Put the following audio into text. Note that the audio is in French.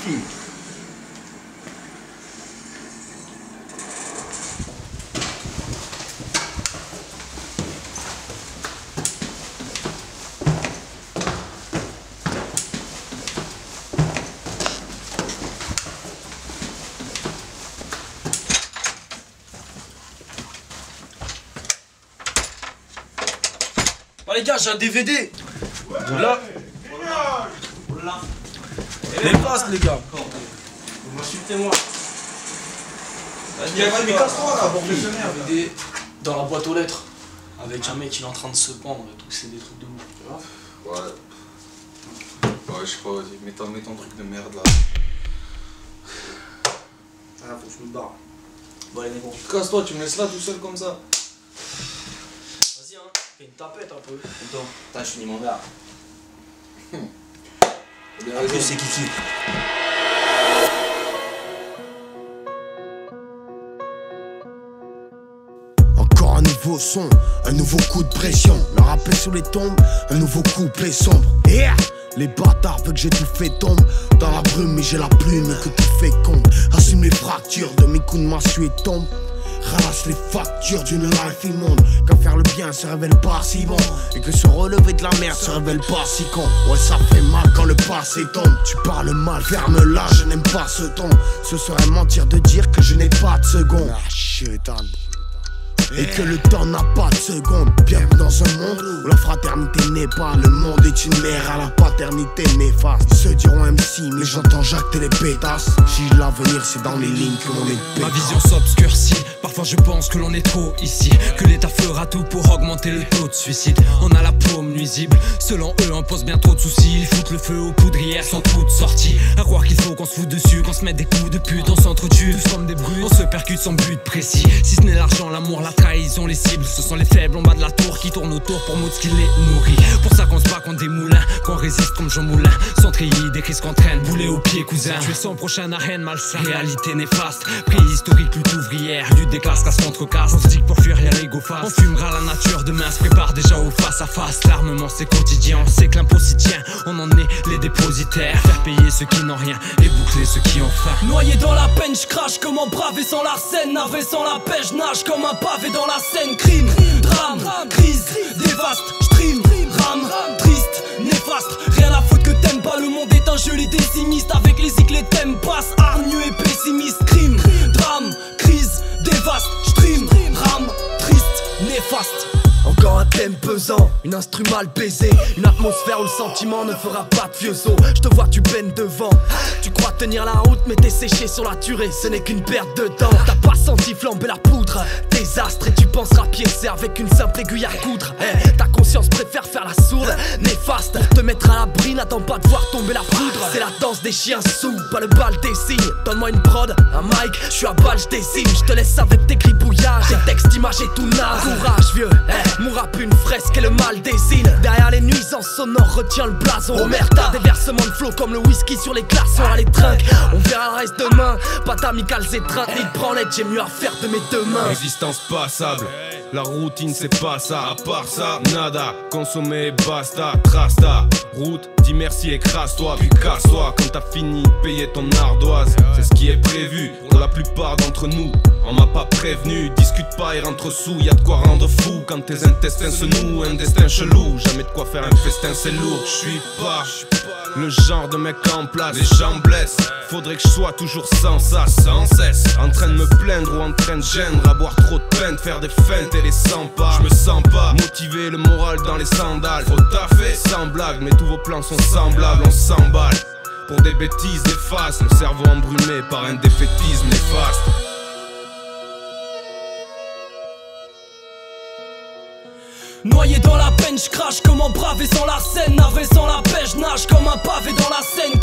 qui? Oh les gars, j'ai un DVD. Ouais, là. Voilà. Les passes les gars. Vous m'insultez-moi. Vas-y, mais casse-toi là, bordel. DVD dans la boîte aux lettres. Avec un mec il est en train de se pendre et tout, c'est des trucs de ouf. Ouais. Ouais, je sais pas, vas-y, mets ton truc de merde là. Ah, faut que je me barre. Bon allez négro. Casse-toi, tu me laisses là tout seul comme ça. Vas-y hein, fais une tapette un peu. Attends, putain, je finis mon verre. En plus c'est kiffé. Encore un nouveau son, un nouveau coup de pression. Le rappel sous les tombes, un nouveau couplet sombre. Yeah! Les bâtards veulent que j'ai tout fait tombe dans la brume, mais j'ai la plume que tout fait compte. Assume les fractures de mes coups de massue et tombe. Ramasse les factures d'une life immonde. Quand faire le bien se révèle pas si bon, et que se relever de la merde se révèle pas si con. Ouais, ça fait mal quand le passé tombe. Tu parles mal, ferme-la, je n'aime pas ce ton. Ce serait mentir de dire que je n'ai pas de seconde. Ah shit, et que le temps n'a pas de seconde. Bienvenue dans un monde où la fraternité n'est pas. Le monde est une mère à la paternité néfaste. Ils se diront MC, mais j'entends jacter les pétasses. Si l'avenir c'est dans les lignes que mon épée. Ma vision s'obscurcit, parfois je pense que l'on est trop ici. Que l'État fera tout pour augmenter le taux de suicide. On a la paume nuisible, selon eux on pose bien trop de soucis. Ils foutent le feu aux poudrières sans toute sortie. À croire qu'il faut qu'on se foute dessus, qu'on se mette des coups de pute. On s'entretue, tous comme des brutes, on se percute sans but précis. Si ce n'est l'argent, l'amour, la trahison, les cibles, ce sont les faibles en bas de la tour qui tournent autour pour mots qui les nourrit. Pour ça qu'on se bat contre des moulins, qu'on résiste comme Jean Moulin. Sans treillis, des crises qu'on traîne, boulet aux pieds cousin. Tu es son prochain arène malsain, réalité néfaste. Préhistorique, lutte ouvrière, lutte des classes, casse contre casse. On se dit que pour fuir y'a l'ego face. On fumera la nature, demain se prépare déjà au face à face. L'armement c'est quotidien, on sait que l'impôt s'y tient. On en est les dépositaires, faire payer ceux qui n'ont rien et boucler ceux qui ont faim. Noyé dans la peine, je crache comme un bravé sans l'arsène. Navé sans la pêche, nage comme un pavé dans la scène. Crime, drame, crise, dévaste, j'trim, rame, triste, néfaste. Rien à foutre que t'aimes pas, le monde est un jeu, les décimistes. Avec les cycles, les thèmes passent, hargneux et pessimiste. Crime, drame, crise, dévaste, j'trim, rame, triste, néfaste. Encore un thème pesant, une instrumentale baisée, une atmosphère où le sentiment ne fera pas de vieux os. Je te vois, tu baignes devant. Tu crois tenir la route, mais t'es séché sur la turée. Ce n'est qu'une perte de temps. T'as pas senti flamber la poudre. Désastre, et tu penseras piécer avec une simple aiguille à coudre. Ta conscience préfère faire la sourde, néfaste. Pour te mettre à l'abri, n'attends pas de voir tomber la foudre. C'est la danse des chiens sous, pas le bal des signes. Donne-moi une prod, un mic, je suis à balle, je dessine. Je te laisse avec tes gribouillages, tes textes, images et tout naze. Courage vieux, mon rap une fresque et le mal désigne. Derrière les nuisances sonores, retiens le blason. Omerta, des versements de flow comme le whisky sur les glaçons. Allez trinque, on verra le reste demain. Pas d'amicales étreintes, ni de branlette, j'ai mieux à faire de mes deux mains. Existence passable, la routine c'est pas ça. À part ça, nada, consommer basta. Trace ta route, dis merci, écrase-toi, puis casse-toi. Quand t'as fini de payer ton ardoise, c'est ce qui est prévu pour la plupart d'entre nous. On m'a pas prévenu, discute pas et rentre sous. Y'a de quoi rendre fou quand tes intestins se nouent. Un destin chelou, jamais de quoi faire un festin, c'est lourd. J'suis pas le genre de mec en place. Les gens blessent, faudrait que je sois toujours sans ça, sans cesse. En train de me plaindre ou en train de gêner, à boire trop de peine, faire des feintes et les 100 pas. Je me sens pas motivé, le moral dans les sandales. Faut taffer, sans blague, mais tous vos plans sont semblables. On s'emballe pour des bêtises néfastes. Le cerveau embrumé par un défaitisme néfaste. Noyé dans la peine, je crache comme un bravé sans l'arsène. Navé sans la pêche, nage comme un pavé dans la Seine.